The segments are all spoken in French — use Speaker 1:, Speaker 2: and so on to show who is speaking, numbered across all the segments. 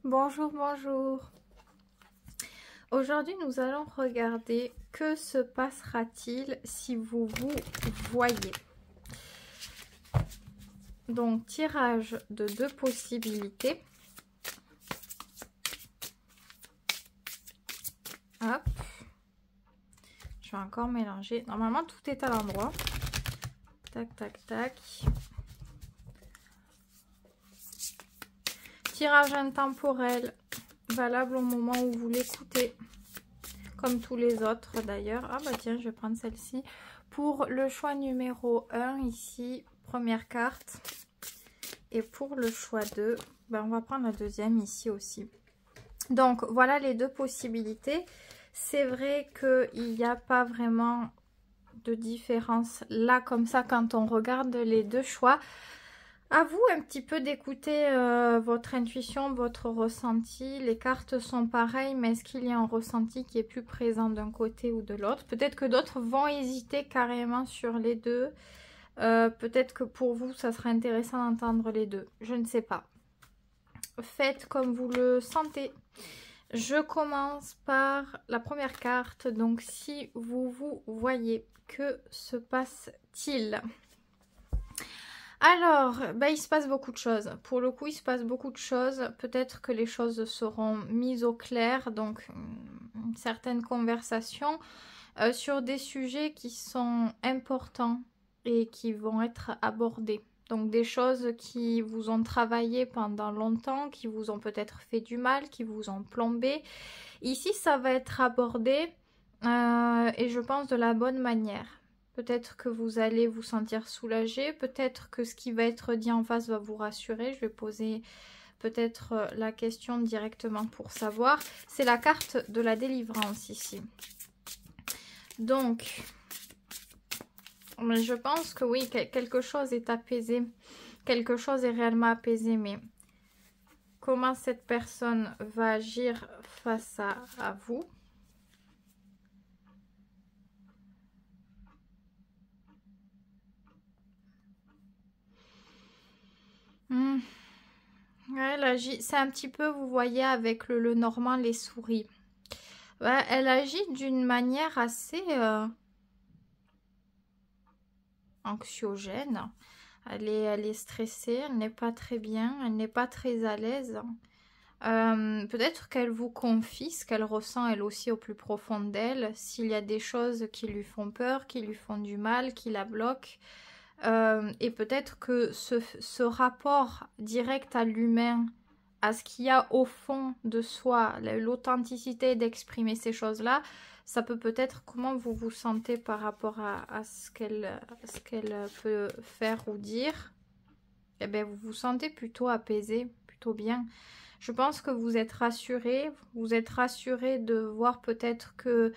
Speaker 1: Bonjour, bonjour. Aujourd'hui, nous allons regarder que se passera-t-il si vous vous voyez. Donc, tirage de 2 possibilités. Hop. Je vais encore mélanger. Normalement, tout est à l'endroit. Tac, tac, tac. Tirage intemporel, valable au moment où vous l'écoutez. Comme tous les autres d'ailleurs. Ah bah tiens, je vais prendre celle-ci. Pour le choix numéro 1, ici, première carte. Et pour le choix 2, ben on va prendre la deuxième ici aussi. Donc voilà les deux possibilités. C'est vrai qu'il n'y a pas vraiment de différence là comme ça quand on regarde les deux choix. À vous un petit peu d'écouter votre intuition, votre ressenti. Les cartes sont pareilles, mais est-ce qu'il y a un ressenti qui est plus présent d'un côté ou de l'autre? Peut-être que d'autres vont hésiter carrément sur les deux. Peut-être que pour vous, ça sera intéressant d'entendre les deux. Je ne sais pas. Faites comme vous le sentez. Je commence par la première carte. Donc, si vous vous voyez, que se passe-t-il ? Alors, bah, il se passe beaucoup de choses. Pour le coup, il se passe beaucoup de choses. Peut-être que les choses seront mises au clair. Donc, une certaine conversation sur des sujets qui sont importants et qui vont être abordés. Donc, des choses qui vous ont travaillé pendant longtemps, qui vous ont peut-être fait du mal, qui vous ont plombé. Ici, ça va être abordé et je pense de la bonne manière. Peut-être que vous allez vous sentir soulagé, peut-être que ce qui va être dit en face va vous rassurer. Je vais poser peut-être la question directement pour savoir. C'est la carte de la délivrance ici. Donc, je pense que oui, quelque chose est apaisé. Quelque chose est réellement apaisé, mais comment cette personne va agir face à vous ? Ouais, elle agit, c'est un petit peu, vous voyez, avec le normand, les souris. Ouais, elle agit d'une manière assez anxiogène. Elle est stressée, elle n'est pas très bien, elle n'est pas très à l'aise. Peut-être qu'elle vous confie ce qu'elle ressent elle aussi au plus profond d'elle. S'il y a des choses qui lui font peur, qui lui font du mal, qui la bloquent. Et peut-être que ce rapport direct à l'humain, à ce qu'il y a au fond de soi, l'authenticité d'exprimer ces choses-là, ça peut peut-être comment vous vous sentez par rapport à ce qu'elle peut faire ou dire. Eh bien, vous vous sentez plutôt apaisé, plutôt bien. Je pense que vous êtes rassuré de voir peut-être que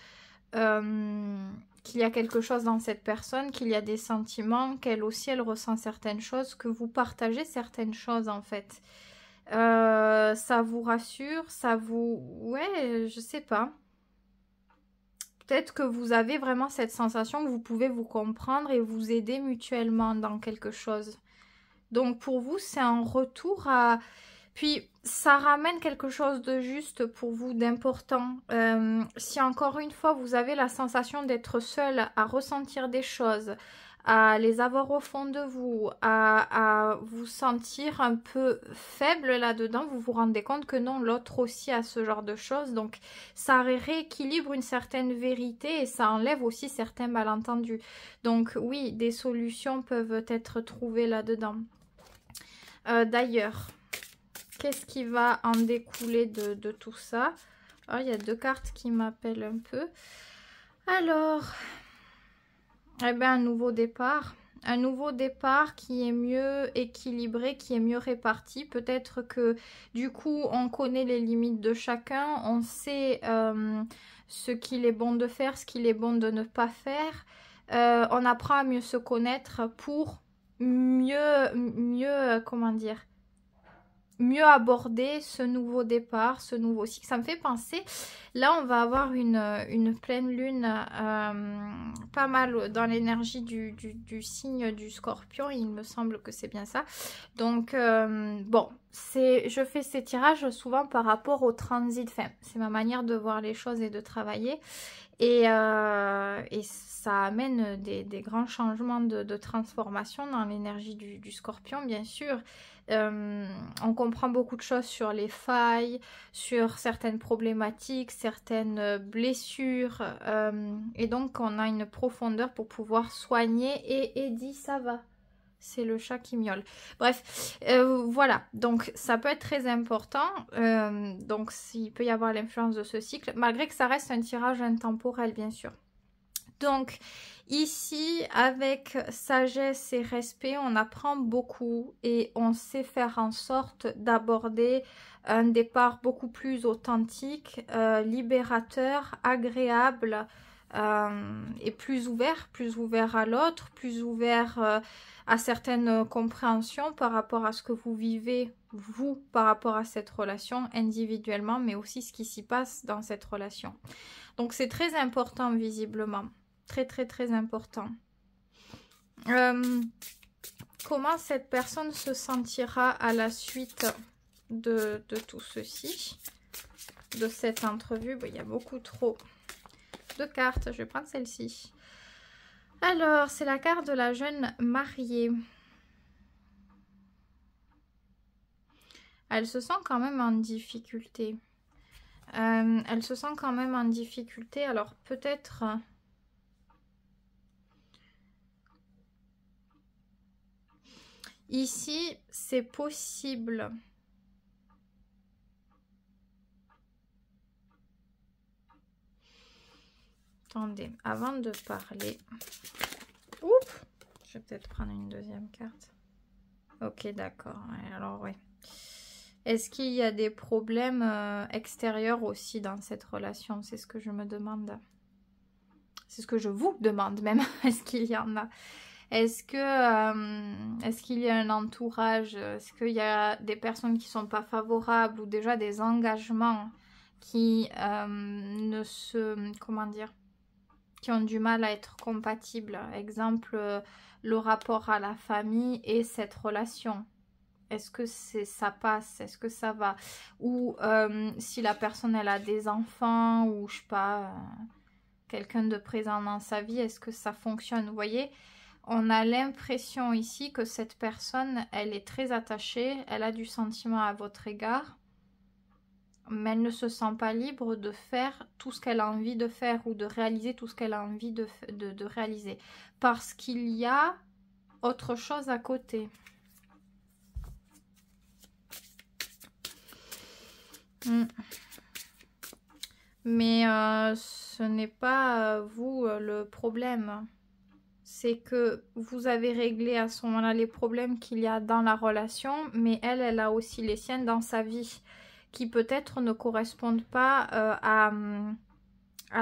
Speaker 1: qu'il y a quelque chose dans cette personne, qu'il y a des sentiments, qu'elle aussi elle ressent certaines choses, que vous partagez certaines choses en fait. Ça vous rassure, ça vous... Ouais, je sais pas. Peut-être que vous avez vraiment cette sensation que vous pouvez vous comprendre et vous aider mutuellement dans quelque chose. Donc pour vous, c'est un retour à... Puis ça ramène quelque chose de juste pour vous, d'important. Si encore une fois, vous avez la sensation d'être seul à ressentir des choses, à les avoir au fond de vous, à vous sentir un peu faible là-dedans, vous vous rendez compte que non, l'autre aussi a ce genre de choses. Donc ça rééquilibre une certaine vérité et ça enlève aussi certains malentendus. Donc oui, des solutions peuvent être trouvées là-dedans. D'ailleurs, qu'est-ce qui va en découler de tout ça? Oh, il y a deux cartes qui m'appellent un peu. Alors, eh bien, un nouveau départ. Un nouveau départ qui est mieux équilibré, qui est mieux réparti. Peut-être que du coup, on connaît les limites de chacun. On sait ce qu'il est bon de faire, ce qu'il est bon de ne pas faire. On apprend à mieux se connaître pour mieux, comment dire, mieux aborder ce nouveau départ, ce nouveau cycle. Ça me fait penser, là on va avoir une pleine lune pas mal dans l'énergie du signe du Scorpion, il me semble que c'est bien ça. Donc bon, je fais ces tirages souvent par rapport au transit. Enfin, c'est ma manière de voir les choses et de travailler. Et ça amène des grands changements de transformation dans l'énergie du scorpion, bien sûr. On comprend beaucoup de choses sur les failles, sur certaines problématiques, certaines blessures. Et donc, on a une profondeur pour pouvoir soigner. Et Eddie, ça va. C'est le chat qui miaule. Bref, voilà. Donc, ça peut être très important. Donc, il peut y avoir l'influence de ce cycle, malgré que ça reste un tirage intemporel, bien sûr. Donc, ici, avec sagesse et respect, on apprend beaucoup et on sait faire en sorte d'aborder un départ beaucoup plus authentique, libérateur, agréable et plus ouvert à l'autre, plus ouvert à certaines compréhensions par rapport à ce que vous vivez, vous, par rapport à cette relation individuellement, mais aussi ce qui s'y passe dans cette relation. Donc, c'est très important, visiblement. Très, très, très important. Comment cette personne se sentira à la suite de tout ceci, de cette entrevue? Bon, il y a beaucoup trop de cartes. Je vais prendre celle-ci. Alors, c'est la carte de la jeune mariée. Elle se sent quand même en difficulté. Elle se sent quand même en difficulté. Alors, peut-être... Ici, c'est possible. Attendez, avant de parler... Oups, je vais peut-être prendre une deuxième carte. Ok, d'accord. Ouais, alors, oui. Est-ce qu'il y a des problèmes extérieurs aussi dans cette relation? C'est ce que je me demande. C'est ce que je vous demande même. Est-ce qu'il y en a? Est-ce qu'il y a un entourage? Est-ce qu'il y a des personnes qui ne sont pas favorables ou déjà des engagements qui ne se... Comment dire? Qui ont du mal à être compatibles? Exemple, le rapport à la famille et cette relation. Est-ce que ça passe? Est-ce que ça va? Ou si la personne elle a des enfants ou je sais pas, quelqu'un de présent dans sa vie, est-ce que ça fonctionne? Vous voyez, on a l'impression ici que cette personne, elle est très attachée, elle a du sentiment à votre égard, mais elle ne se sent pas libre de faire tout ce qu'elle a envie de faire ou de réaliser tout ce qu'elle a envie de réaliser. Parce qu'il y a autre chose à côté. Mais ce n'est pas vous le problème. C'est que vous avez réglé à ce moment-là les problèmes qu'il y a dans la relation, mais elle a aussi les siennes dans sa vie, qui peut-être ne correspondent pas à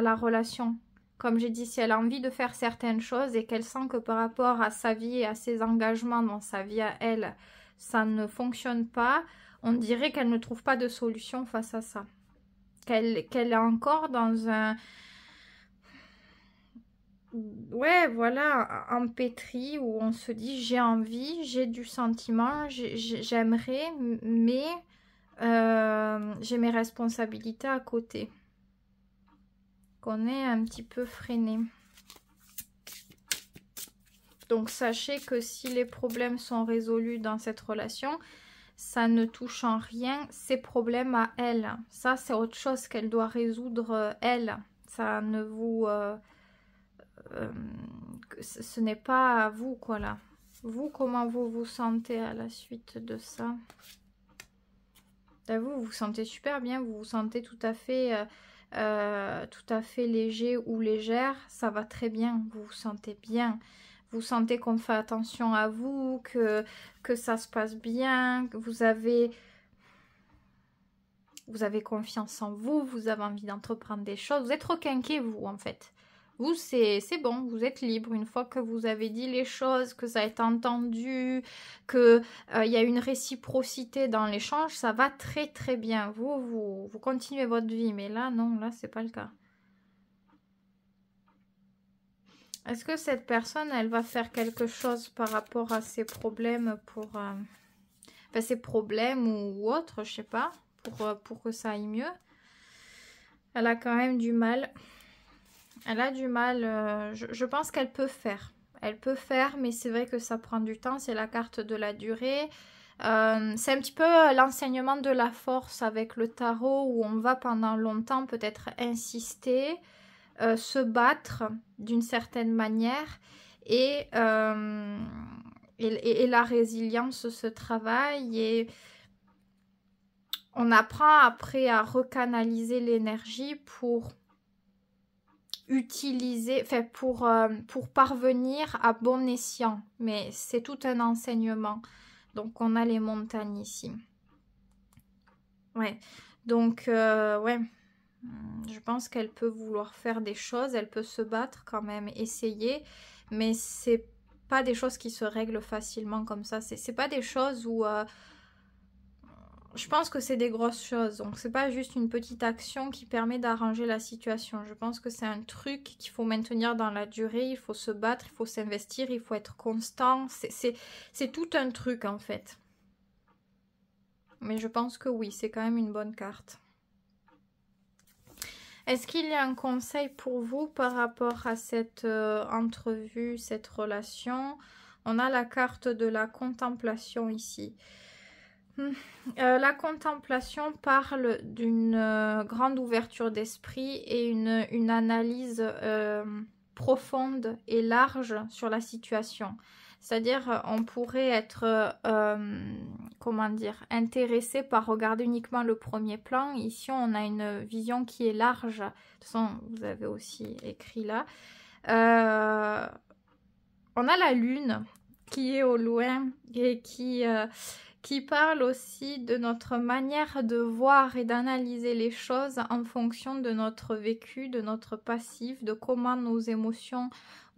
Speaker 1: la relation. Comme j'ai dit, si elle a envie de faire certaines choses et qu'elle sent que par rapport à sa vie et à ses engagements dans sa vie à elle, ça ne fonctionne pas, on dirait qu'elle ne trouve pas de solution face à ça. Qu'elle est encore dans un... Ouais, voilà, empêtrie où on se dit j'ai envie, j'ai du sentiment, j'aimerais, mais j'ai mes responsabilités à côté. Qu'on est un petit peu freiné. Donc sachez que si les problèmes sont résolus dans cette relation, ça ne touche en rien ses problèmes à elle. Ça, c'est autre chose qu'elle doit résoudre elle. Ça ne vous... ce n'est pas à vous, quoi, là. Vous, comment vous vous sentez à la suite de ça? Vous vous sentez super bien, vous vous sentez tout à fait léger ou légère. Ça va très bien, vous vous sentez bien. Vous sentez qu'on fait attention à vous, que ça se passe bien, que vous avez confiance en vous, vous avez envie d'entreprendre des choses. Vous êtes requinqué, vous, en fait. Vous, c'est bon, vous êtes libre. Une fois que vous avez dit les choses, que ça a été entendu, qu'il y a une réciprocité dans l'échange, ça va très très bien. Vous continuez votre vie, mais là, non, là, c'est pas le cas. Est-ce que cette personne, elle va faire quelque chose par rapport à ses problèmes pour... enfin, ses problèmes ou autre, je sais pas, pour que ça aille mieux. Elle a quand même du mal. Elle a du mal, je pense qu'elle peut faire. Elle peut faire, mais c'est vrai que ça prend du temps, c'est la carte de la durée. C'est un petit peu l'enseignement de la force avec le tarot où on va pendant longtemps peut-être insister, se battre d'une certaine manière et la résilience se travaille et on apprend après à recanaliser l'énergie pour utiliser, enfin pour parvenir à bon escient. Mais c'est tout un enseignement. Donc on a les montagnes ici. Ouais. Donc ouais. Je pense qu'elle peut vouloir faire des choses, elle peut se battre quand même, essayer, mais c'est pas des choses qui se règlent facilement comme ça. C'est pas des choses où je pense que c'est des grosses choses, donc c'est pas juste une petite action qui permet d'arranger la situation. Je pense que c'est un truc qu'il faut maintenir dans la durée, il faut se battre, il faut s'investir, il faut être constant. C'est tout un truc en fait. Mais je pense que oui, c'est quand même une bonne carte. Est-ce qu'il y a un conseil pour vous par rapport à cette entrevue, cette relation? On a la carte de la contemplation ici. La contemplation parle d'une grande ouverture d'esprit et une analyse profonde et large sur la situation. C'est-à-dire, on pourrait être, comment dire, intéressé par regarder uniquement le premier plan. Ici, on a une vision qui est large. De toute façon, vous avez aussi écrit là. On a la lune qui est au loin et qui parle aussi de notre manière de voir et d'analyser les choses en fonction de notre vécu, de notre passif, de comment nos émotions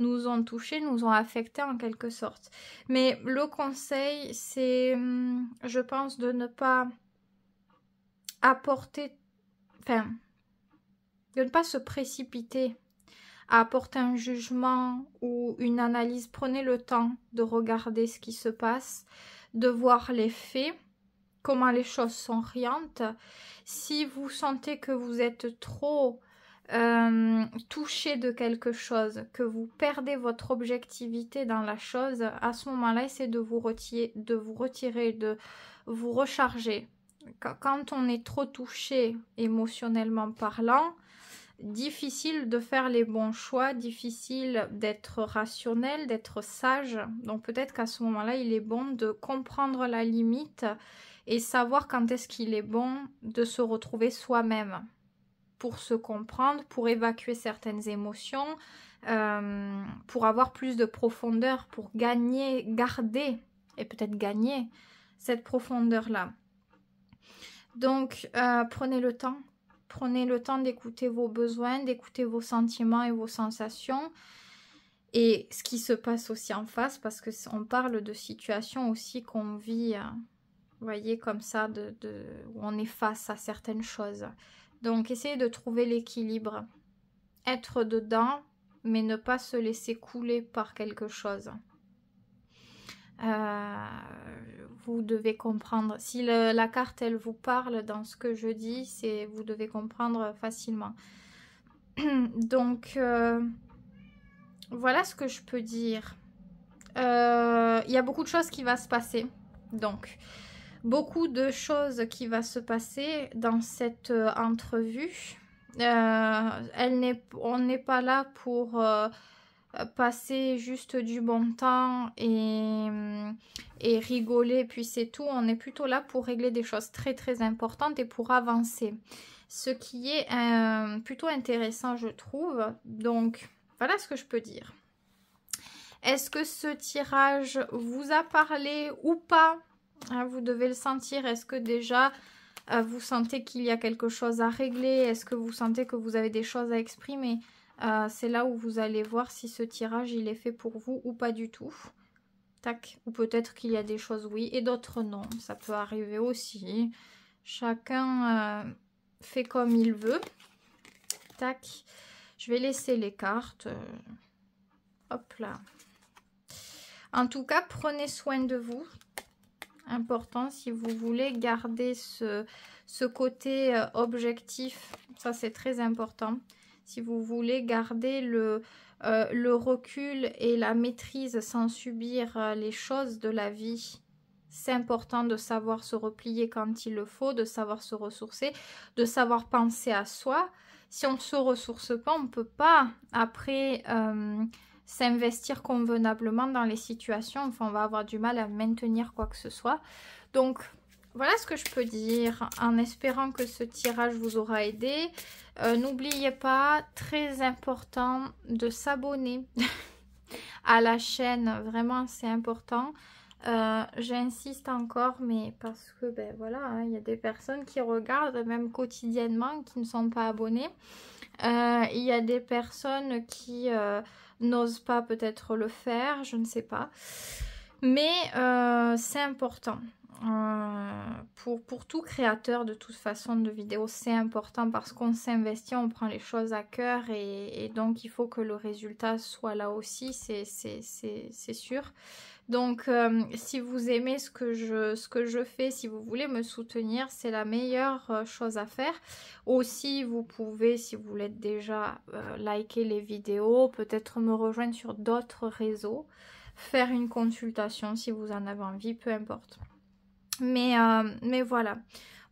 Speaker 1: nous ont touchés, nous ont affectés en quelque sorte. Mais le conseil, c'est, je pense, de ne pas apporter, enfin, de ne pas se précipiter à apporter un jugement ou une analyse. Prenez le temps de regarder ce qui se passe, de voir les faits, comment les choses s'orientent. Si vous sentez que vous êtes trop touché de quelque chose, que vous perdez votre objectivité dans la chose, à ce moment-là, essayez de vous retirer, de vous recharger. Quand on est trop touché émotionnellement parlant, difficile de faire les bons choix, difficile d'être rationnel, d'être sage. Donc peut-être qu'à ce moment-là, il est bon de comprendre la limite et savoir quand est-ce qu'il est bon de se retrouver soi-même pour se comprendre, pour évacuer certaines émotions, pour avoir plus de profondeur, pour gagner, garder et peut-être gagner cette profondeur-là. Donc prenez le temps. Prenez le temps d'écouter vos besoins, d'écouter vos sentiments et vos sensations et ce qui se passe aussi en face, parce qu'on parle de situations aussi qu'on vit, vous voyez, comme ça, où on est face à certaines choses. Donc, essayez de trouver l'équilibre. Être dedans, mais ne pas se laisser couler par quelque chose. Vous devez comprendre. Si la carte, elle vous parle dans ce que je dis, vous devez comprendre facilement. Donc, voilà ce que je peux dire. Il y a beaucoup de choses qui vont se passer. Donc, beaucoup de choses qui vont se passer dans cette entrevue. On n'est pas là pour passer juste du bon temps et rigoler, puis c'est tout. On est plutôt là pour régler des choses très très importantes et pour avancer. Ce qui est plutôt intéressant, je trouve. Donc, voilà ce que je peux dire. Est-ce que ce tirage vous a parlé ou pas? Vous devez le sentir. Est-ce que déjà vous sentez qu'il y a quelque chose à régler? Est-ce que vous sentez que vous avez des choses à exprimer? C'est là où vous allez voir si ce tirage il est fait pour vous ou pas du tout. Tac. Ou peut-être qu'il y a des choses oui et d'autres non. Ça peut arriver aussi. Chacun fait comme il veut. Tac. Je vais laisser les cartes. Hop là. En tout cas, prenez soin de vous. Important si vous voulez garder ce côté objectif. Ça, c'est très important. Si vous voulez garder le recul et la maîtrise sans subir les choses de la vie. C'est important de savoir se replier quand il le faut, de savoir se ressourcer, de savoir penser à soi. Si on ne se ressource pas, on ne peut pas après s'investir convenablement dans les situations. Enfin, on va avoir du mal à maintenir quoi que ce soit. Donc, voilà ce que je peux dire en espérant que ce tirage vous aura aidé. N'oubliez pas, très important, de s'abonner à la chaîne. Vraiment, c'est important. J'insiste encore, mais parce que ben voilà, hein, y a des personnes qui regardent même quotidiennement qui ne sont pas abonnées. Il y a des personnes qui n'osent pas peut-être le faire, je ne sais pas. Mais c'est important. Pour tout créateur de toute façon de vidéos, c'est important parce qu'on s'investit, on prend les choses à cœur et donc il faut que le résultat soit là aussi, c'est sûr. Donc si vous aimez ce que je fais, si vous voulez me soutenir, c'est la meilleure chose à faire. Aussi vous pouvez, si vous l'êtes déjà, liker les vidéos, peut-être me rejoindre sur d'autres réseaux, faire une consultation si vous en avez envie, peu importe. Mais voilà.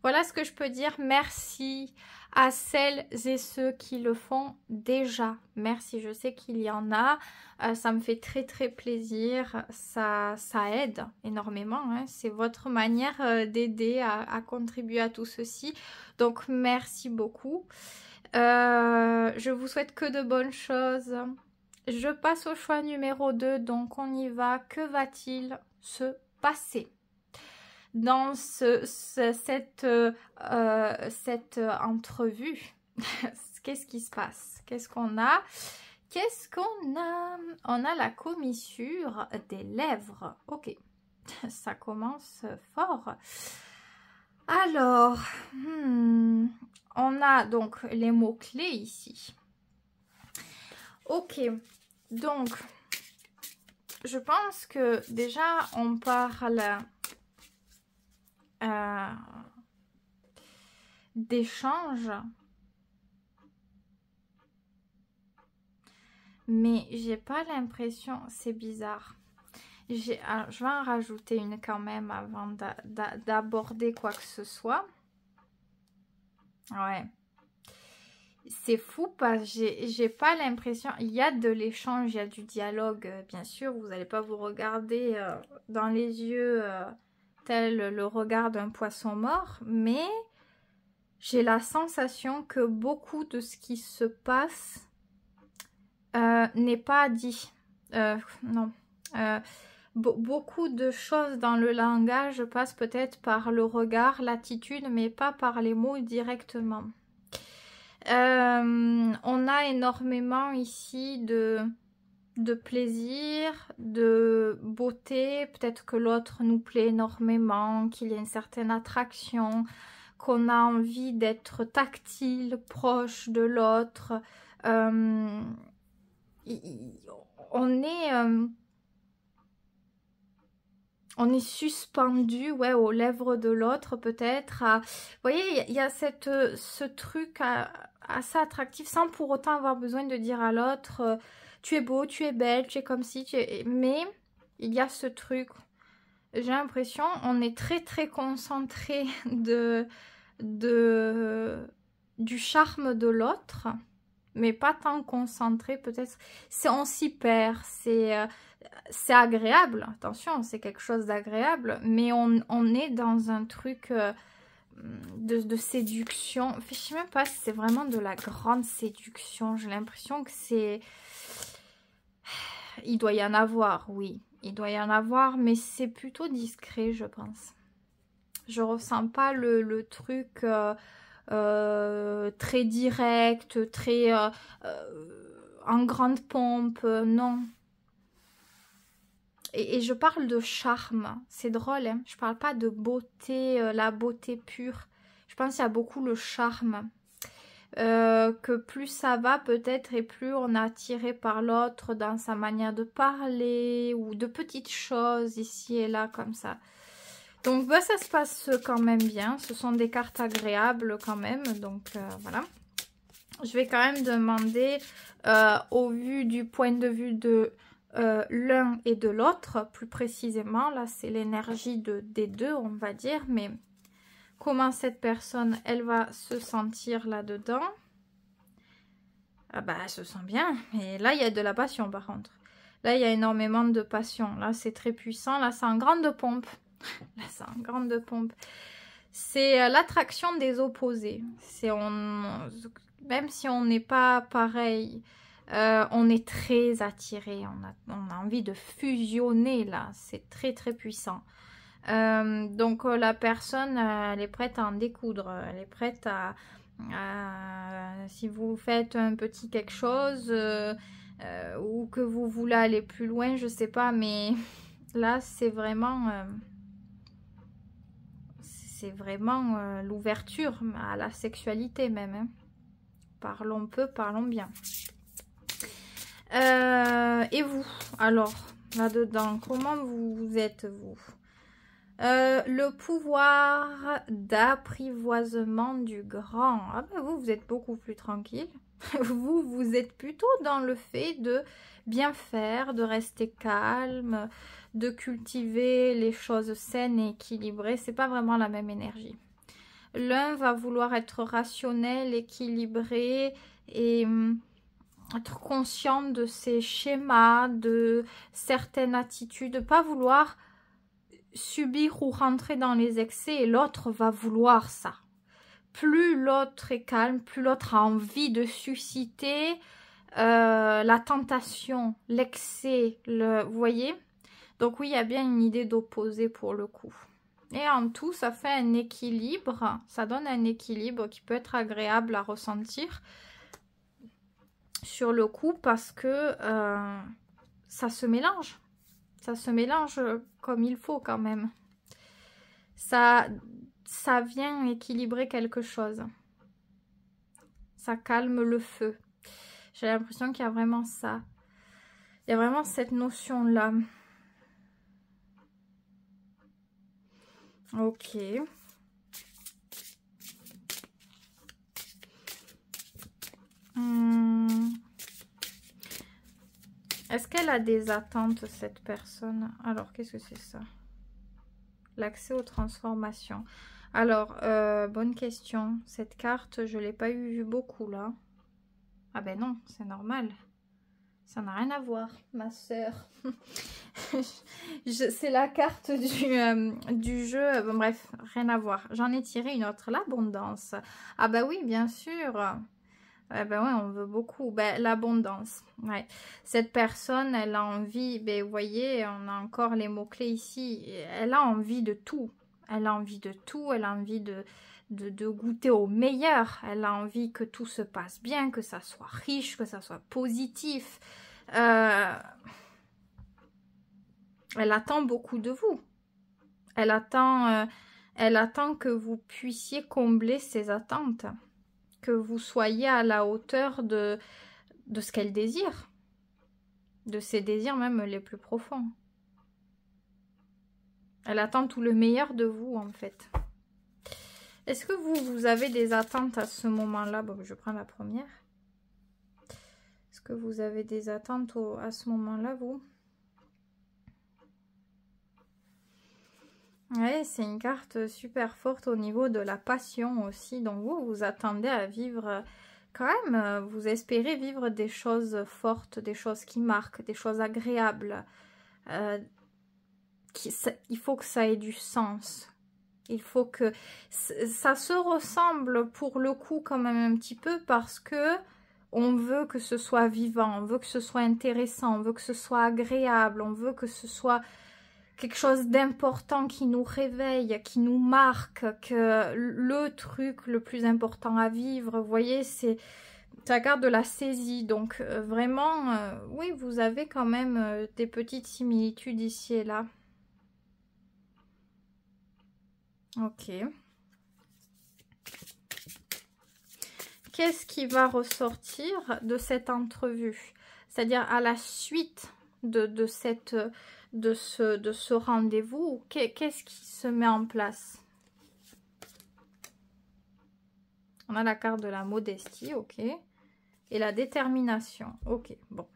Speaker 1: Voilà ce que je peux dire. Merci à celles et ceux qui le font déjà. Merci, je sais qu'il y en a. Ça me fait très très plaisir. Ça aide énormément. Hein. C'est votre manière d'aider à contribuer à tout ceci. Donc merci beaucoup. Je vous souhaite que de bonnes choses. Je passe au choix numéro 2. Donc on y va. Que va-t-il se passer dans cette entrevue? Qu'est-ce qui se passe? Qu'est-ce qu'on a? Qu'est-ce qu'on a? On a la commissure des lèvres. Ok, ça commence fort. Alors, on a donc les mots-clés ici. Ok, donc, je pense que déjà, on parle d'échange, mais j'ai pas l'impression, c'est bizarre. Je vais en rajouter une quand même avant d'aborder quoi que ce soit. Ouais, c'est fou parce que j'ai pas l'impression, il y a de l'échange, il y a du dialogue, bien sûr, vous n'allez pas vous regarder dans les yeux tel le regard d'un poisson mort, mais j'ai la sensation que beaucoup de ce qui se passe n'est pas dit. Non. Beaucoup de choses dans le langage passent peut-être par le regard, l'attitude, mais pas par les mots directement. On a énormément ici de plaisir, de beauté, peut-être que l'autre nous plaît énormément, qu'il y a une certaine attraction, qu'on a envie d'être tactile, proche de l'autre. On est suspendu, ouais, aux lèvres de l'autre peut-être. Vous voyez, il y a ce truc assez attractif sans pour autant avoir besoin de dire à l'autre tu es beau, tu es belle, tu es comme si, tu es... Mais il y a ce truc. J'ai l'impression, on est très très concentré du charme de l'autre, mais pas tant concentré peut-être. On s'y perd, c'est agréable, attention, c'est quelque chose d'agréable, mais on est dans un truc de séduction. Je sais même pas si c'est vraiment de la grande séduction, j'ai l'impression que c'est... Il doit y en avoir, oui, il doit y en avoir, mais c'est plutôt discret, je pense. Je ressens pas le truc très direct, très en grande pompe, non. Et je parle de charme, c'est drôle, hein, je parle pas de beauté, la beauté pure. Je pense qu'il y a beaucoup le charme. Que plus ça va peut-être et plus on est attiré par l'autre dans sa manière de parler ou de petites choses ici et là comme ça. Donc bah, ça se passe quand même bien. Ce sont des cartes agréables quand même. Donc voilà. Je vais quand même demander au vu du point de vue de l'un et de l'autre, plus précisément. Là, c'est l'énergie des deux, on va dire. Mais comment cette personne, elle va se sentir là-dedans? Ah bah, elle se sent bien. Et là, il y a de la passion, par contre. Là, il y a énormément de passion. Là, c'est très puissant. Là, c'est en grande pompe. Là, c'est en grande pompe. C'est l'attraction des opposés. Même si on n'est pas pareil, on est très attiré. On a envie de fusionner, là. C'est très, très puissant. Donc, la personne, elle est prête à en découdre. Elle est prête à si vous faites un petit quelque chose ou que vous voulez aller plus loin, je sais pas, mais là c'est vraiment l'ouverture à la sexualité même, hein. Parlons peu, parlons bien. Et vous, alors là-dedans, comment vous êtes vous? Le pouvoir d'apprivoisement du grand. Ah ben vous êtes beaucoup plus tranquille. Vous êtes plutôt dans le fait de bien faire, de rester calme, de cultiver les choses saines et équilibrées. C'est pas vraiment la même énergie. L'un va vouloir être rationnel, équilibré et être conscient de ses schémas, de certaines attitudes, pas vouloir subir ou rentrer dans les excès, et l'autre va vouloir ça. Plus l'autre est calme, plus l'autre a envie de susciter la tentation, l'excès, vous voyez? Donc oui, il y a bien une idée d'opposé pour le coup. Et en tout, ça fait un équilibre, ça donne un équilibre qui peut être agréable à ressentir sur le coup parce que ça se mélange. Ça se mélange comme il faut quand même. Ça vient équilibrer quelque chose. Ça calme le feu. J'ai l'impression qu'il y a vraiment ça. Il y a vraiment cette notion-là. Ok. Est-ce qu'elle a des attentes, cette personne? Alors, qu'est-ce que c'est ça? L'accès aux transformations. Alors, bonne question. Cette carte, je ne l'ai pas vu beaucoup, là. Ah ben non, c'est normal. Ça n'a rien à voir, ma soeur. C'est la carte du jeu. Bon, bref, rien à voir. J'en ai tiré une autre, l'abondance. Ah ben oui, bien sûr. Eh ben ouais, on veut beaucoup. Ben, l'abondance. Ouais. Cette personne, elle a envie, ben, vous voyez, on a encore les mots-clés ici. Elle a envie de tout. Elle a envie de tout. Elle a envie de goûter au meilleur. Elle a envie que tout se passe bien, que ça soit riche, que ça soit positif. Elle attend beaucoup de vous. Elle attend que vous puissiez combler ses attentes. Que vous soyez à la hauteur de ce qu'elle désire. De ses désirs même les plus profonds. Elle attend tout le meilleur de vous en fait. Est-ce que vous avez des attentes à ce moment-là? Bon, je prends la première. Est-ce que vous avez des attentes à ce moment-là, vous? Oui, c'est une carte super forte au niveau de la passion aussi. Donc vous attendez à vivre, quand même, vous espérez vivre des choses fortes, des choses qui marquent, des choses agréables. Il faut que ça ait du sens. Il faut que ça se ressemble pour le coup quand même un petit peu parce que on veut que ce soit vivant, on veut que ce soit intéressant, on veut que ce soit agréable, on veut que ce soit quelque chose d'important qui nous réveille, qui nous marque, que le truc le plus important à vivre, vous voyez, c'est la carte de la saisie. Donc vraiment, oui, vous avez quand même des petites similitudes ici et là. Ok. Qu'est-ce qui va ressortir de cette entrevue? C'est-à-dire à la suite de de ce rendez-vous? Qu'est-ce qui se met en place? On a la carte de la modestie, ok. Et la détermination, ok, bon.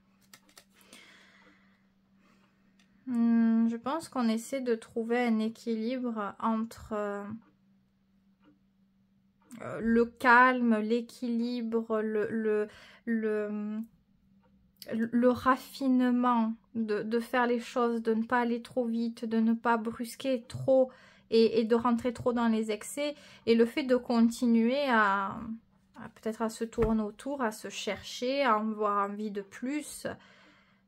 Speaker 1: Je pense qu'on essaie de trouver un équilibre entre le calme, l'équilibre, le raffinement de faire les choses, de ne pas aller trop vite, de ne pas brusquer trop et de rentrer trop dans les excès. Et le fait de continuer à peut-être à se tourner autour, à se chercher, à avoir envie de plus.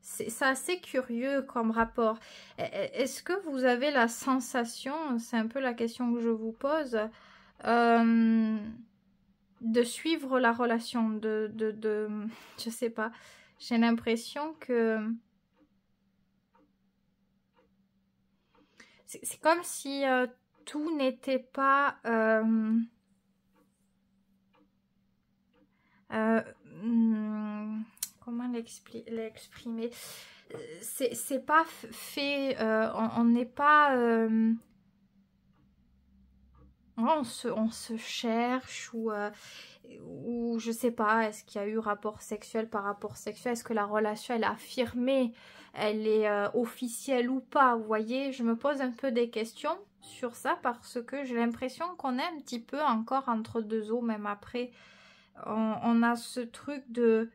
Speaker 1: C'est assez curieux comme rapport. Est-ce que vous avez la sensation, c'est un peu la question que je vous pose, de suivre la relation, je sais pas, j'ai l'impression que c'est comme si tout n'était pas comment l'exprimer, c'est pas fait, on n'est pas on se cherche ou je sais pas, est-ce qu'il y a eu rapport sexuel par rapport sexuel, est-ce que la relation elle est affirmée, elle est officielle ou pas, vous voyez, je me pose un peu des questions sur ça parce que j'ai l'impression qu'on est un petit peu encore entre deux eaux, même après on a ce truc de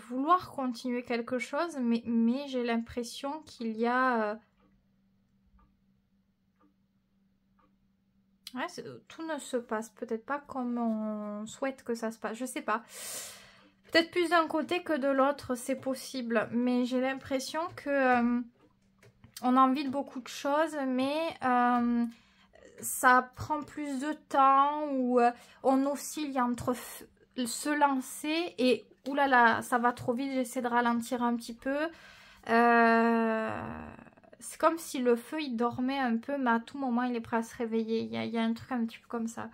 Speaker 1: vouloir continuer quelque chose, mais j'ai l'impression qu'il y a ouais, tout ne se passe peut-être pas comme on souhaite que ça se passe, je sais pas, peut-être plus d'un côté que de l'autre, c'est possible, mais j'ai l'impression que on a envie de beaucoup de choses, mais ça prend plus de temps, ou on oscille entre se lancer et oulala, ça va trop vite, j'essaie de ralentir un petit peu. C'est comme si le feu il dormait un peu, mais à tout moment il est prêt à se réveiller. Il y a un truc un petit peu comme ça.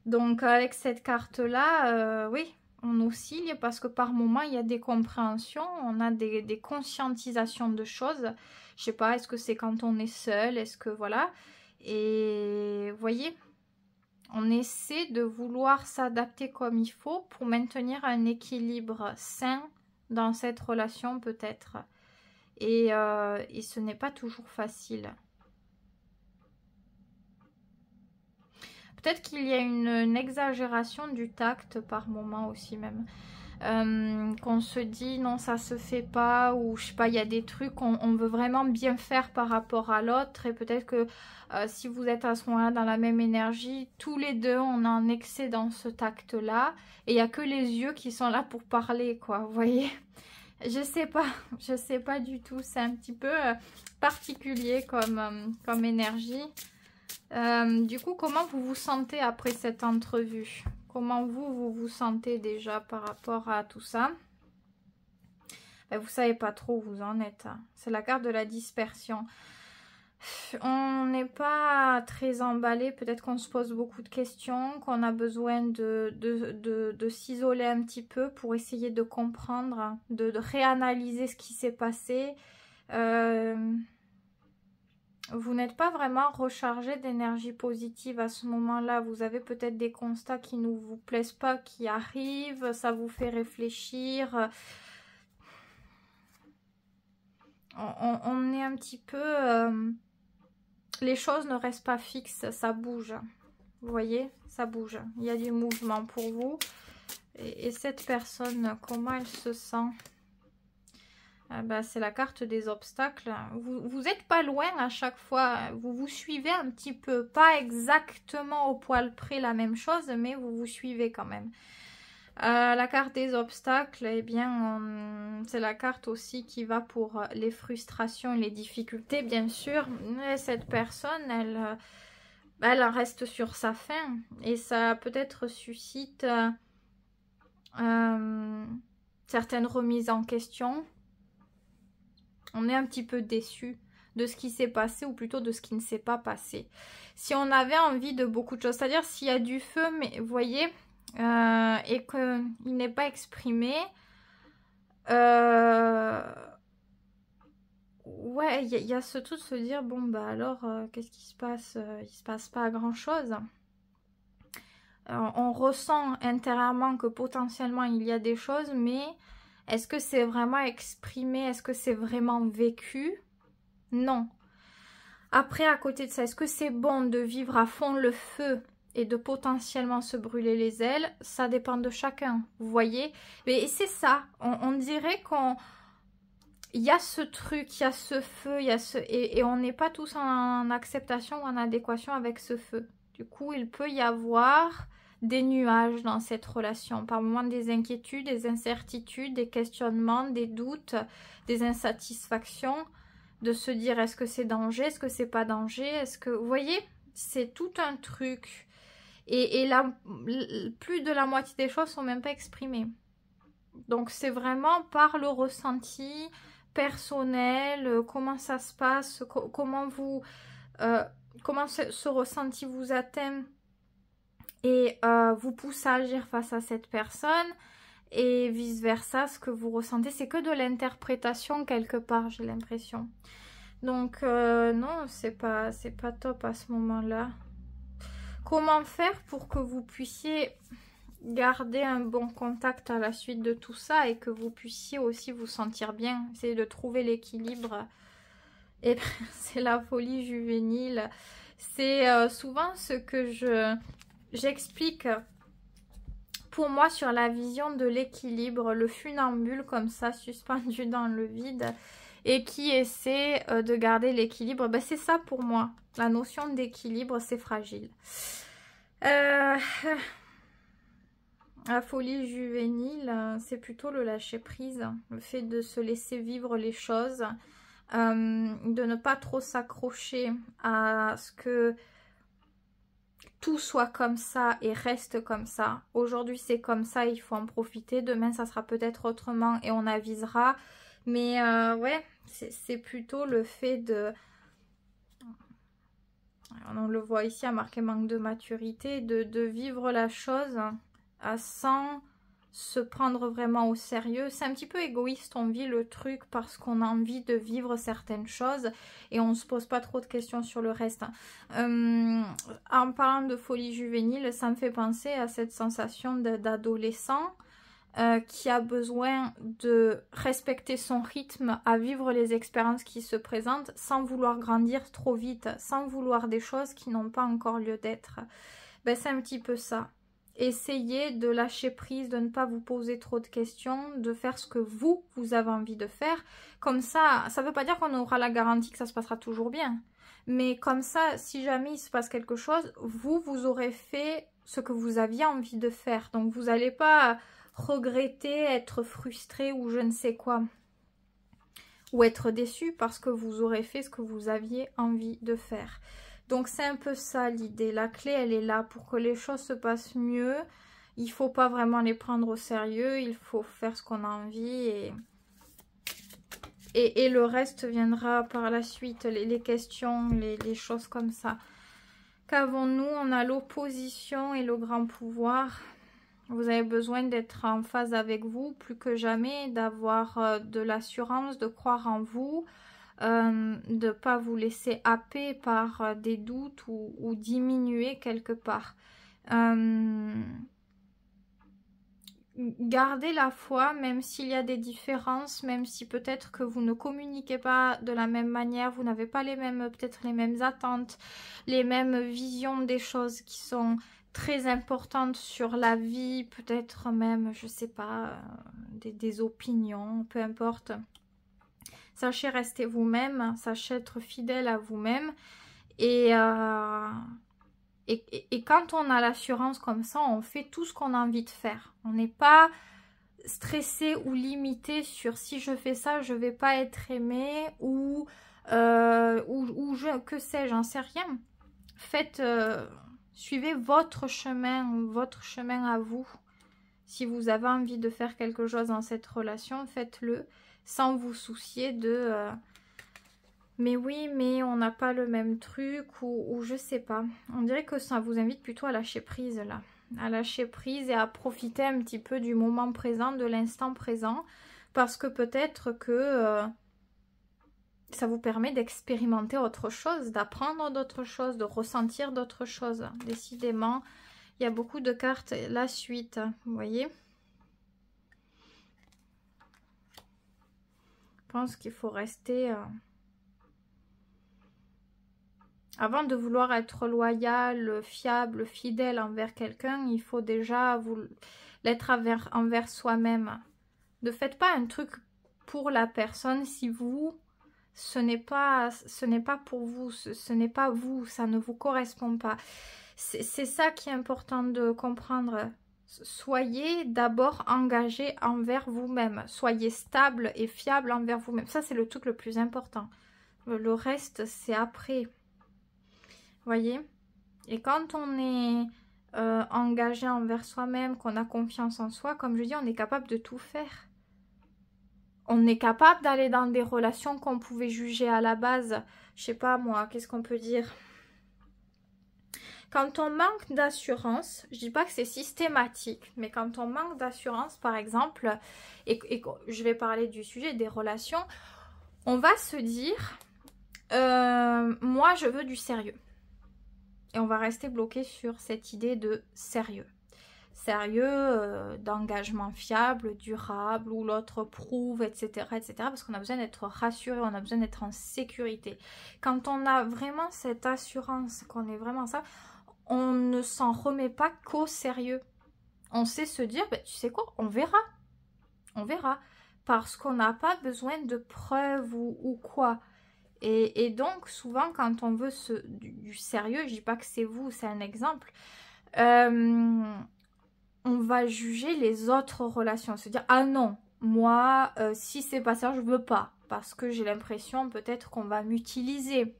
Speaker 1: Donc avec cette carte là, oui, on oscille parce que par moment il y a des compréhensions, on a des conscientisations de choses. Je sais pas, est-ce que c'est quand on est seul, est-ce que voilà. Et vous voyez, on essaie de vouloir s'adapter comme il faut pour maintenir un équilibre sain dans cette relation peut-être. Et ce n'est pas toujours facile. Peut-être qu'il y a une exagération du tact par moment aussi même. Qu'on se dit non ça se fait pas, ou je sais pas, il y a des trucs on veut vraiment bien faire par rapport à l'autre, et peut-être que si vous êtes à ce moment là dans la même énergie, tous les deux on a un excès dans ce tact là, et il y a que les yeux qui sont là pour parler quoi, vous voyez. Je sais pas du tout, c'est un petit peu particulier comme énergie. Du coup, comment vous vous sentez après cette entrevue? Comment vous vous sentez déjà par rapport à tout ça? Ben, vous savez pas trop où vous en êtes. C'est la carte de la dispersion. On n'est pas très emballé. Peut-être qu'on se pose beaucoup de questions, qu'on a besoin de s'isoler un petit peu pour essayer de comprendre, de réanalyser ce qui s'est passé. Vous n'êtes pas vraiment rechargé d'énergie positive à ce moment-là. Vous avez peut-être des constats qui ne vous plaisent pas, qui arrivent. Ça vous fait réfléchir. On est un petit peu... les choses ne restent pas fixes, ça bouge. Vous voyez, ça bouge. Il y a du mouvement pour vous. Et cette personne, comment elle se sent? Ben, c'est la carte des obstacles. Vous n'êtes pas loin à chaque fois. Vous vous suivez un petit peu. Pas exactement au poil près la même chose, mais vous vous suivez quand même. La carte des obstacles, eh bien, c'est la carte aussi qui va pour les frustrations et les difficultés, bien sûr. Et cette personne, elle reste sur sa faim. Et ça peut-être suscite certaines remises en question. On est un petit peu déçu de ce qui s'est passé, ou plutôt de ce qui ne s'est pas passé. Si on avait envie de beaucoup de choses, c'est-à-dire s'il y a du feu, mais vous voyez, et qu'il n'est pas exprimé, Ouais, il y a ce truc de se dire, bon, bah alors, qu'est-ce qui se passe? Il se passe pas grand-chose. On ressent intérieurement que potentiellement il y a des choses, mais est-ce que c'est vraiment exprimé? Est-ce que c'est vraiment vécu? Non. Après, à côté de ça, est-ce que c'est bon de vivre à fond le feu et de potentiellement se brûler les ailes? Ça dépend de chacun, vous voyez? Mais c'est ça, on dirait qu'on... Il y a ce truc, il y a ce feu, il y a ce... Et on n'est pas tous en acceptation ou en adéquation avec ce feu. Du coup, il peut y avoir des nuages dans cette relation. Par moments, des inquiétudes, des incertitudes, des questionnements, des doutes, des insatisfactions. De se dire, est-ce que c'est danger, est-ce que c'est pas danger, est-ce que... Vous voyez, c'est tout un truc. Et là, plus de la moitié des choses sont même pas exprimées. Donc, c'est vraiment par le ressenti personnel, comment ça se passe, comment vous... comment ce ressenti vous atteint et vous pousse à agir face à cette personne et vice versa, ce que vous ressentez, c'est que de l'interprétation quelque part, j'ai l'impression. Donc non, c'est pas top à ce moment-là. Comment faire pour que vous puissiez garder un bon contact à la suite de tout ça et que vous puissiez aussi vous sentir bien, essayer de trouver l'équilibre? Et c'est la folie juvénile. C'est souvent ce que j'explique pour moi sur la vision de l'équilibre, le funambule comme ça suspendu dans le vide et qui essaie de garder l'équilibre. Ben, c'est ça pour moi. La notion d'équilibre, c'est fragile. La folie juvénile, c'est plutôt le lâcher prise, le fait de se laisser vivre les choses, de ne pas trop s'accrocher à ce que tout soit comme ça et reste comme ça. Aujourd'hui c'est comme ça, il faut en profiter. Demain ça sera peut-être autrement et on avisera. Mais ouais, c'est plutôt le fait de... On le voit ici, à marqué manque de maturité, de vivre la chose sans se prendre vraiment au sérieux. C'est un petit peu égoïste, on vit le truc parce qu'on a envie de vivre certaines choses et on se pose pas trop de questions sur le reste. En parlant de folie juvénile, ça me fait penser à cette sensation d'adolescent qui a besoin de respecter son rythme, à vivre les expériences qui se présentent sans vouloir grandir trop vite, sans vouloir des choses qui n'ont pas encore lieu d'être. Ben, c'est un petit peu ça. Essayez de lâcher prise, de ne pas vous poser trop de questions, de faire ce que vous avez envie de faire. Comme ça ne veut pas dire qu'on aura la garantie que ça se passera toujours bien. Mais comme ça, si jamais il se passe quelque chose, vous aurez fait ce que vous aviez envie de faire. Donc vous n'allez pas regretter, être frustré ou je ne sais quoi. Ou être déçu parce que vous aurez fait ce que vous aviez envie de faire. Donc c'est un peu ça l'idée. La clé, elle est là. Pour que les choses se passent mieux, il ne faut pas vraiment les prendre au sérieux. Il faut faire ce qu'on a envie et le reste viendra par la suite. Les questions, les choses comme ça. Qu'avons-nous? On a l'opposition et le grand pouvoir. Vous avez besoin d'être en phase avec vous, plus que jamais, d'avoir de l'assurance, de croire en vous, de ne pas vous laisser happer par des doutes ou diminuer quelque part. Gardez la foi, même s'il y a des différences, même si peut-être que vous ne communiquez pas de la même manière, vous n'avez pas peut-être les mêmes attentes, les mêmes visions des choses qui sont très importantes sur la vie, peut-être même, je sais pas, des opinions, peu importe. Sachez rester vous-même, sachez être fidèle à vous-même et quand on a l'assurance comme ça, on fait tout ce qu'on a envie de faire. On n'est pas stressé ou limité sur si je fais ça, je vais pas être aimé ou que sais-je, j'en sais rien. Faites, suivez votre chemin à vous. Si vous avez envie de faire quelque chose dans cette relation, faites-le sans vous soucier de... mais oui, mais on n'a pas le même truc ou je sais pas. On dirait que ça vous invite plutôt à lâcher prise là. À lâcher prise et à profiter un petit peu du moment présent, de l'instant présent. parce que peut-être que ça vous permet d'expérimenter autre chose, d'apprendre d'autres choses, de ressentir d'autres choses. Décidément, il y a beaucoup de cartes, la suite, vous voyez. Je pense qu'il faut rester... Avant de vouloir être loyal, fiable, fidèle envers quelqu'un, il faut déjà l'être envers soi-même. Ne faites pas un truc pour la personne si vous, ce n'est pas pour vous, ce n'est pas vous, ça ne vous correspond pas. C'est ça qui est important de comprendre. Soyez d'abord engagé envers vous-même. Soyez stable et fiable envers vous-même. Ça, c'est le truc le plus important. Le reste, c'est après. Voyez, et quand on est engagé envers soi-même, qu'on a confiance en soi, comme je dis, on est capable de tout faire. On est capable d'aller dans des relations qu'on pouvait juger à la base. Je sais pas moi, qu'est-ce qu'on peut dire? Quand on manque d'assurance, je dis pas que c'est systématique, mais quand on manque d'assurance, par exemple, et je vais parler du sujet des relations, on va se dire, moi je veux du sérieux. Et on va rester bloqué sur cette idée de sérieux. Sérieux, d'engagement fiable, durable, où l'autre prouve, etc. etc. parce qu'on a besoin d'être rassuré, on a besoin d'être en sécurité. Quand on a vraiment cette assurance, qu'on est vraiment ça, on ne s'en remet pas qu'au sérieux. On sait se dire, ben, tu sais quoi, on verra. On verra. Parce qu'on n'a pas besoin de preuves ou quoi. Et donc, souvent, quand on veut du sérieux, je dis pas que c'est vous, c'est un exemple, on va juger les autres relations. Se dire, ah non, moi, si c'est pas ça, je veux pas. Parce que j'ai l'impression peut-être qu'on va m'utiliser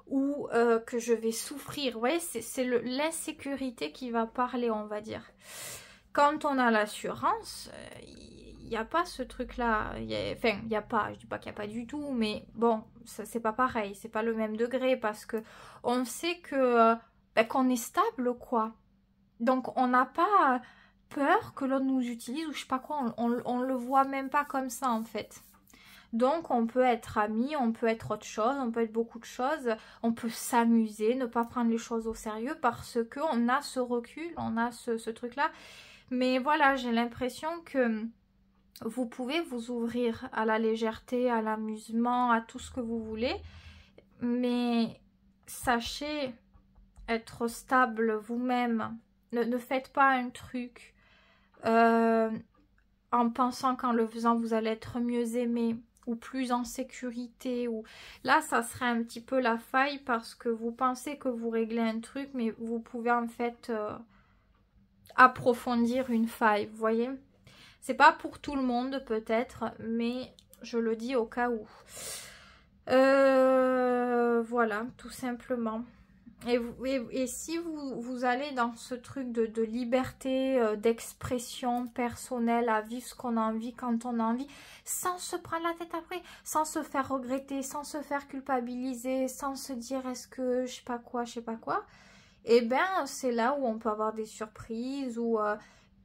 Speaker 1: ou que je vais souffrir. Vous voyez, c'est l'insécurité qui va parler, on va dire. Quand on a l'assurance... il n'y a pas ce truc-là. Enfin, il n'y a pas, je dis pas qu'il n'y a pas du tout, mais bon, c'est pas pareil, c'est pas le même degré parce que on sait que qu'on est stable, quoi. Donc, on n'a pas peur que l'on nous utilise ou je sais pas quoi, on le voit même pas comme ça, en fait. Donc, on peut être amis, on peut être autre chose, on peut être beaucoup de choses, on peut s'amuser, ne pas prendre les choses au sérieux parce qu'on a ce recul, on a ce truc-là. Mais voilà, j'ai l'impression que vous pouvez vous ouvrir à la légèreté, à l'amusement, à tout ce que vous voulez. Mais sachez être stable vous-même. Ne faites pas un truc en pensant qu'en le faisant, vous allez être mieux aimé ou plus en sécurité. Ou... Là, ça serait un petit peu la faille parce que vous pensez que vous réglez un truc, mais vous pouvez en fait approfondir une faille, vous voyez ? C'est pas pour tout le monde peut-être, mais je le dis au cas où. Voilà, tout simplement. Et si vous allez dans ce truc de liberté, d'expression personnelle, à vivre ce qu'on a envie quand on a envie, sans se prendre la tête après, sans se faire regretter, sans se faire culpabiliser, sans se dire est-ce que je sais pas quoi, et ben c'est là où on peut avoir des surprises ou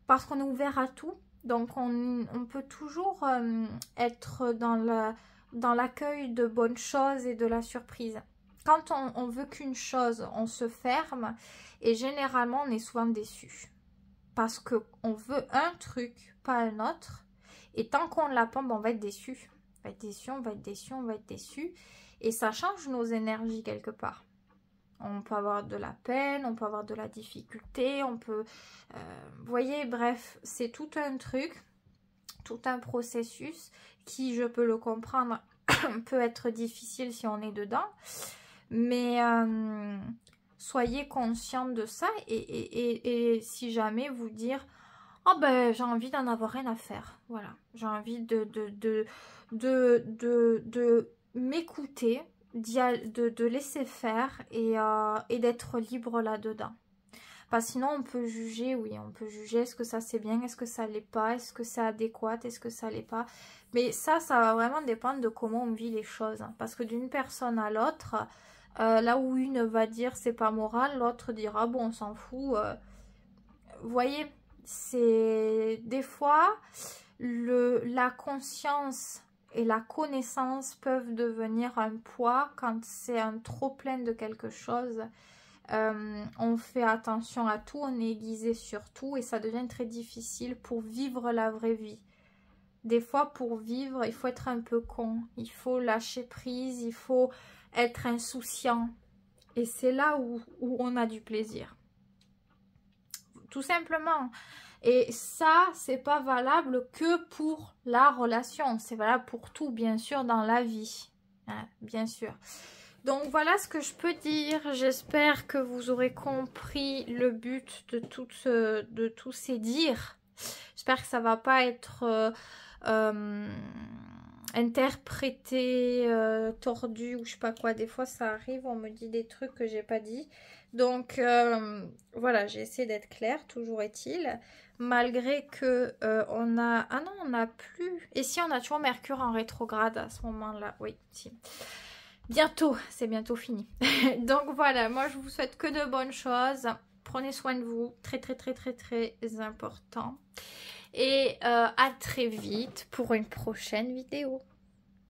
Speaker 1: parce qu'on est ouvert à tout. Donc, on peut toujours être dans l'accueil de bonnes choses et de la surprise. Quand on veut qu'une chose, on se ferme et généralement, on est souvent déçu. Parce qu'on veut un truc, pas un autre. Et tant qu'on ne l'a pas, on va être déçu. On va être déçu, on va être déçu, on va être déçu. Et ça change nos énergies quelque part. On peut avoir de la peine, on peut avoir de la difficulté, on peut... vous voyez, bref, c'est tout un truc, tout un processus qui, je peux le comprendre, peut être difficile si on est dedans. Mais soyez conscient de ça et si jamais vous dire... Oh ben, j'ai envie d'en avoir rien à faire. Voilà, j'ai envie de m'écouter, de laisser faire et d'être libre là-dedans. Parce que sinon, on peut juger, oui, on peut juger, est-ce que ça c'est bien, est-ce que ça l'est pas, est-ce que c'est adéquat, est-ce que ça l'est pas. Mais ça va vraiment dépendre de comment on vit les choses. Parce que d'une personne à l'autre, là où une va dire c'est pas moral, l'autre dira bon, on s'en fout. Vous voyez, c'est des fois la conscience et la connaissance peuvent devenir un poids quand c'est un trop plein de quelque chose. On fait attention à tout, on est aiguisé sur tout et ça devient très difficile pour vivre la vraie vie. Des fois, pour vivre, il faut être un peu con, il faut lâcher prise, il faut être insouciant. Et c'est là où on a du plaisir. Tout simplement. Et ça, c'est pas valable que pour la relation. C'est valable pour tout, bien sûr, dans la vie. Hein, bien sûr. Donc, voilà ce que je peux dire. J'espère que vous aurez compris le but de tous ces dires. J'espère que ça va pas être interprété, tordu ou je sais pas quoi. Des fois, ça arrive, on me dit des trucs que j'ai pas dit. Donc, voilà, j'ai essayé d'être claire, toujours est-il. Malgré que on a... Ah non, on n'a plus... Et si, on a toujours Mercure en rétrograde à ce moment-là. Oui, si. Bientôt, c'est bientôt fini. Donc voilà, moi je vous souhaite que de bonnes choses. Prenez soin de vous, très très très très très important. Et à très vite pour une prochaine vidéo.